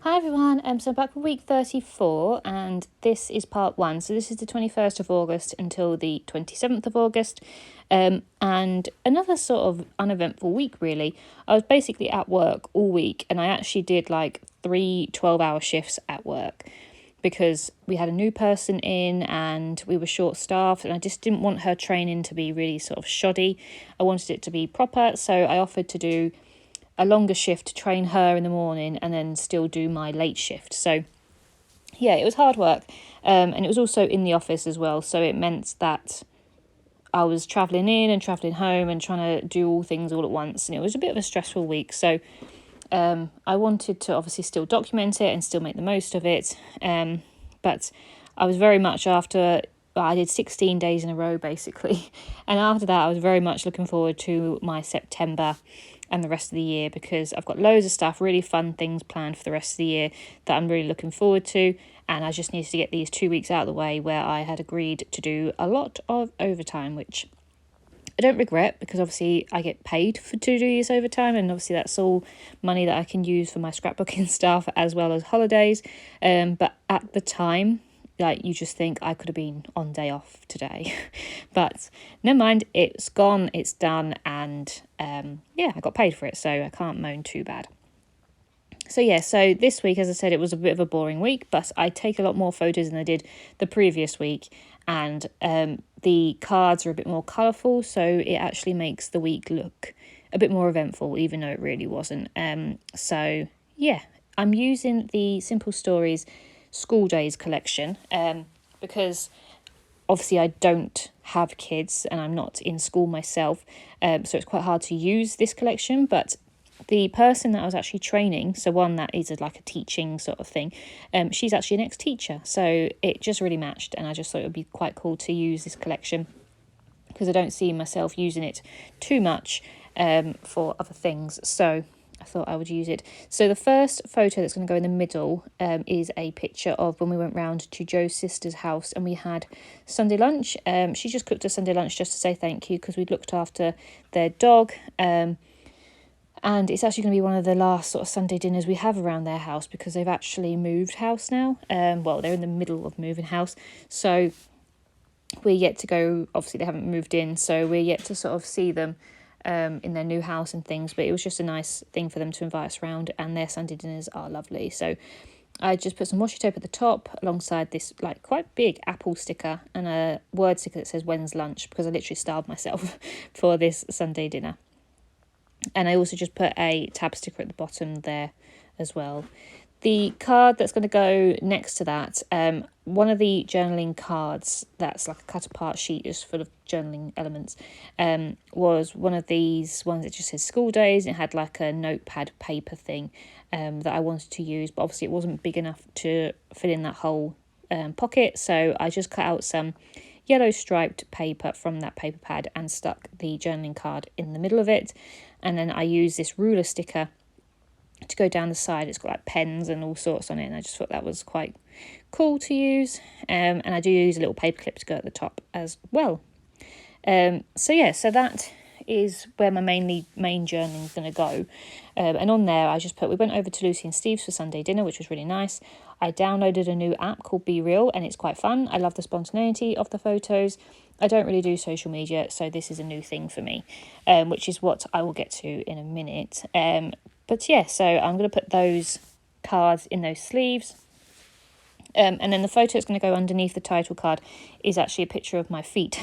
Hi everyone, so I'm back for week 34 and this is part 1. So this is the 21st of August until the 27th of August, and another sort of uneventful week really. I was basically at work all week and I actually did like 3 12-hour shifts at work because we had a new person in and we were short-staffed and I just didn't want her training to be really sort of shoddy. I wanted it to be proper, so I offered to do a longer shift to train her in the morning and then still do my late shift. So yeah, it was hard work, and it was also in the office as well, so it meant that I was travelling in and travelling home and trying to do all things all at once, and it was a bit of a stressful week. So I wanted to obviously still document it and still make the most of it, but I was very much I did 16 days in a row basically, and after that I was very much looking forward to my September and the rest of the year, because I've got loads of stuff, really fun things planned for the rest of the year that I'm really looking forward to, and I just needed to get these 2 weeks out of the way where I had agreed to do a lot of overtime, which I don't regret because obviously I get paid to do this overtime, and obviously that's all money that I can use for my scrapbooking stuff as well as holidays, but at the time, like, you just think I could have been on day off today. But never mind, it's gone, it's done, and I got paid for it, so I can't moan too bad. So this week, as I said, it was a bit of a boring week, but I take a lot more photos than I did the previous week, and the cards are a bit more colourful, so it actually makes the week look a bit more eventful, even though it really wasn't. I'm using the Simple Stories School Days collection, because obviously I don't have kids and I'm not in school myself, so it's quite hard to use this collection. But the person that I was actually training, so one that is like a teaching sort of thing, she's actually an ex-teacher, so it just really matched, and I just thought it would be quite cool to use this collection because I don't see myself using it too much for other things, so I thought I would use it. So the first photo that's going to go in the middle is a picture of when we went round to Joe's sister's house and we had Sunday lunch. She just cooked a Sunday lunch just to say thank you because we'd looked after their dog. And it's actually going to be one of the last sort of Sunday dinners we have around their house because they've actually moved house now. They're in the middle of moving house. So we're yet to go, obviously they haven't moved in, so we're yet to sort of see them in their new house and things, but it was just a nice thing for them to invite us around, and their Sunday dinners are lovely. So I just put some washi tape at the top alongside this like quite big apple sticker and a word sticker that says when's lunch, because I literally starved myself for this Sunday dinner. And I also just put a tab sticker at the bottom there as well. The card that's going to go next to that, one of the journaling cards that's like a cut apart sheet just full of journaling elements, was one of these ones that just says school days. It had like a notepad paper thing that I wanted to use, but obviously it wasn't big enough to fit in that whole pocket, so I just cut out some yellow striped paper from that paper pad and stuck the journaling card in the middle of it, and then I used this ruler sticker to go down the side. It's got like pens and all sorts on it, and I just thought that was quite cool to use, and I do use a little paper clip to go at the top as well. So that is where my main journaling is going to go, and on there I just put we went over to Lucy and Steve's for Sunday dinner, which was really nice. I downloaded a new app called Be Real and it's quite fun. I love the spontaneity of the photos. I don't really do social media, so this is a new thing for me, which is what I will get to in a minute. So I'm going to put those cards in those sleeves. And then the photo that's going to go underneath the title card is actually a picture of my feet.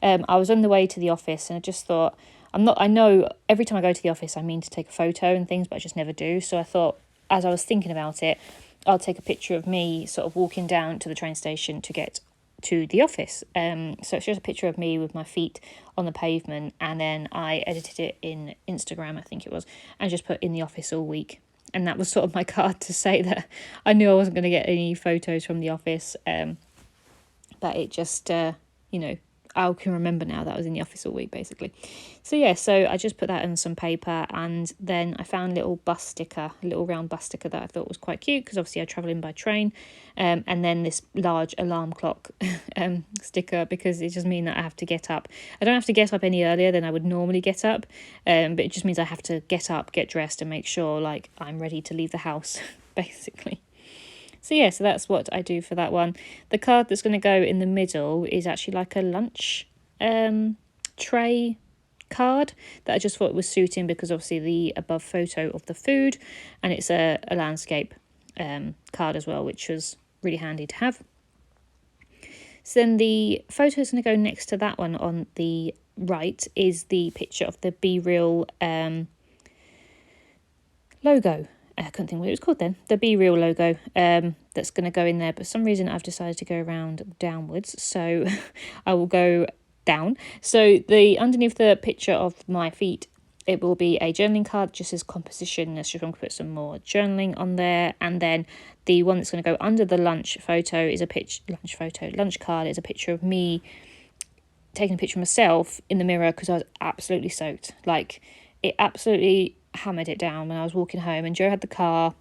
I was on the way to the office and I just thought, I know every time I go to the office I mean to take a photo and things, but I just never do. So I thought, as I was thinking about it, I'll take a picture of me sort of walking down to the train station to get to the office. So it's just a picture of me with my feet on the pavement, and then I edited it in Instagram, I think it was, and just put in the office all week. And that was sort of my card to say that I knew I wasn't going to get any photos from the office, but it just, I can remember now that I was in the office all week, basically. So I just put that in some paper, and then I found a little round bus sticker that I thought was quite cute, because obviously I travel in by train, and then this large alarm clock sticker, because it just means that I have to get up. I don't have to get up any earlier than I would normally get up, but it just means I have to get up, get dressed, and make sure like I'm ready to leave the house basically. So yeah, so that's what I do for that one. The card that's going to go in the middle is actually like a lunch tray card that I just thought was suiting because obviously the above photo of the food, and it's a landscape card as well, which was really handy to have. So then the photo is going to go next to that one on the right is the picture of the Be Real logo. I couldn't think what it was called then. The Be Real logo that's going to go in there. But for some reason I've decided to go around downwards. So I will go down. So the underneath the picture of my feet, it will be a journaling card, just as composition. Let's just put some more journaling on there. And then the one that's going to go under the lunch photo is lunch card is a picture of me taking a picture of myself in the mirror because I was absolutely soaked. Like, it absolutely hammered it down when I was walking home, and Joe had the car,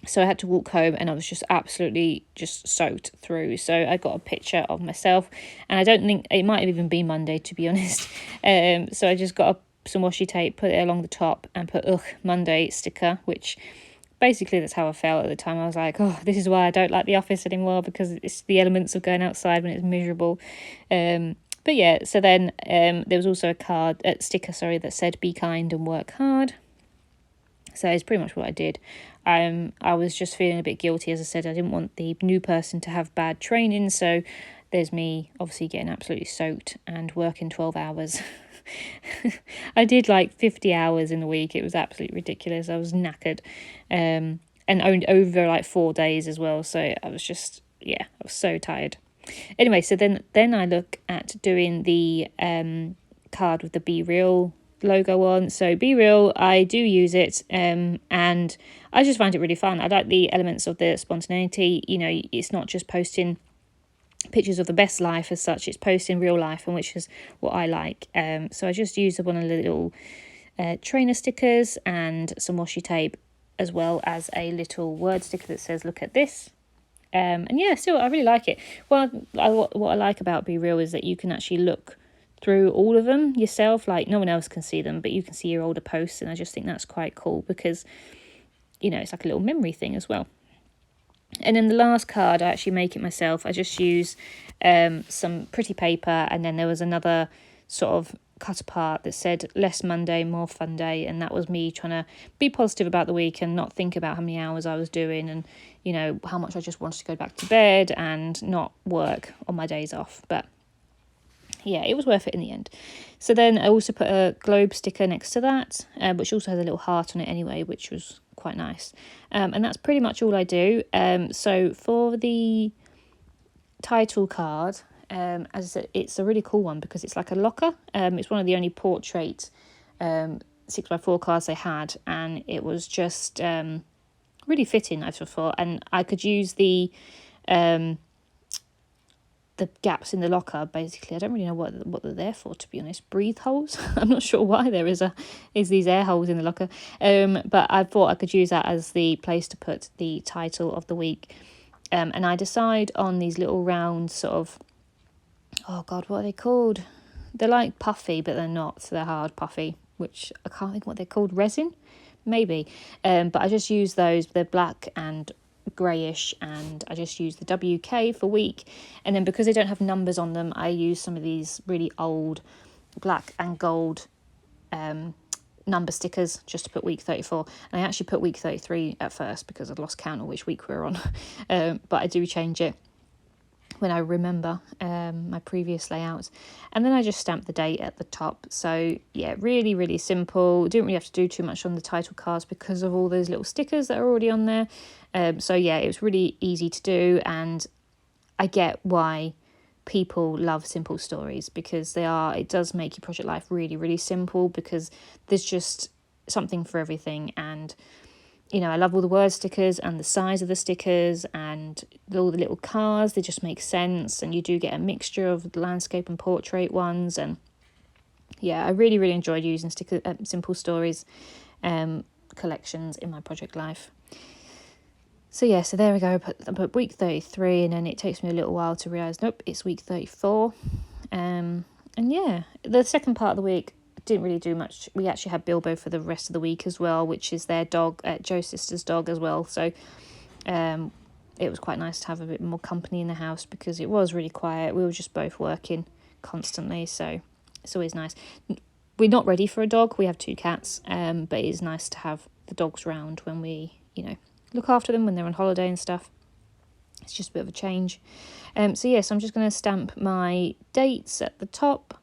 so I had to walk home and I was just absolutely just soaked through. So I got a picture of myself, and I don't think it might have even been Monday, to be honest. So I just got some washi tape, put it along the top and put Monday sticker, which basically that's how I felt at the time. I was like, oh, this is why I don't like the office anymore, because it's the elements of going outside when it's miserable. But yeah, so then there was also a sticker that said be kind and work hard. So it's pretty much what I did. I was just feeling a bit guilty. As I said, I didn't want the new person to have bad training. So there's me obviously getting absolutely soaked and working 12 hours. I did like 50 hours in a week. It was absolutely ridiculous. I was knackered. And over like 4 days as well. So I was just, I was so tired. Anyway, so then I look at doing the card with the Be Real logo on. So Be Real, I do use it, and I just find it really fun. I like the elements of the spontaneity. You know, it's not just posting pictures of the best life as such, it's posting real life, and which is what I like. So I just use one of the little trainer stickers and some washi tape, as well as a little word sticker that says look at this. And yeah, still I really like it. Well, what I like about Be Real is that you can actually look through all of them yourself. Like, no one else can see them, but you can see your older posts, and I just think that's quite cool because, you know, it's like a little memory thing as well. And then the last card, I actually make it myself. I just use some pretty paper, and then there was another sort of cut apart that said less Monday, more fun day, and that was me trying to be positive about the week and not think about how many hours I was doing, and you know how much I just wanted to go back to bed and not work on my days off. But yeah, it was worth it in the end. So then I also put a globe sticker next to that, which also has a little heart on it anyway, which was quite nice. And that's pretty much all I do. So for the title card, as I said, it's a really cool one because it's like a locker. It's one of the only portrait 6x4 cards they had, and it was just really fitting, I thought. And I could use the gaps in the locker, basically. I don't really know what they're there for, to be honest. Breathe holes. I'm not sure why there is these air holes in the locker. But I thought I could use that as the place to put the title of the week. And I decide on these little round sort of, oh God, what are they called? They're like puffy, but they're not. So they're hard puffy, which I can't think what they're called. Resin? Maybe. But I just use those. They're black and greyish, and I just use the WK for week. And then because they don't have numbers on them, I use some of these really old black and gold number stickers just to put week 34. And I actually put week 33 at first because I'd lost count of which week we were on. But I do change it when I remember my previous layouts. And then I just stamp the date at the top. So yeah, really, really simple. Didn't really have to do too much on the title cards because of all those little stickers that are already on there. So yeah, it was really easy to do, and I get why people love simple stories, because it does make your project life really, really simple, because there's just something for everything. And you know, I love all the word stickers and the size of the stickers and all the little cars. They just make sense, and you do get a mixture of landscape and portrait ones. And yeah, I really, really enjoyed using simple stories collections in my project life. So yeah, so there we go. I put week 33, and then it takes me a little while to realise, nope, it's week 34. And yeah, the second part of the week didn't really do much. We actually had Bilbo for the rest of the week as well, which is their dog, Joe's sister's dog as well. So it was quite nice to have a bit more company in the house because it was really quiet. We were just both working constantly, so it's always nice. We're not ready for a dog. We have 2 cats, but it is nice to have the dogs round when we, look after them when they're on holiday and stuff. It's just a bit of a change. So yes, I'm just going to stamp my dates at the top.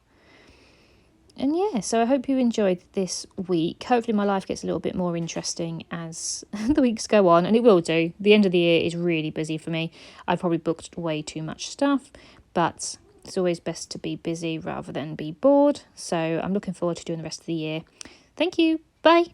And yeah, so I hope you enjoyed this week. Hopefully my life gets a little bit more interesting as the weeks go on, and it will do. The end of the year is really busy for me. I've probably booked way too much stuff, but it's always best to be busy rather than be bored. So I'm looking forward to doing the rest of the year. Thank you. Bye.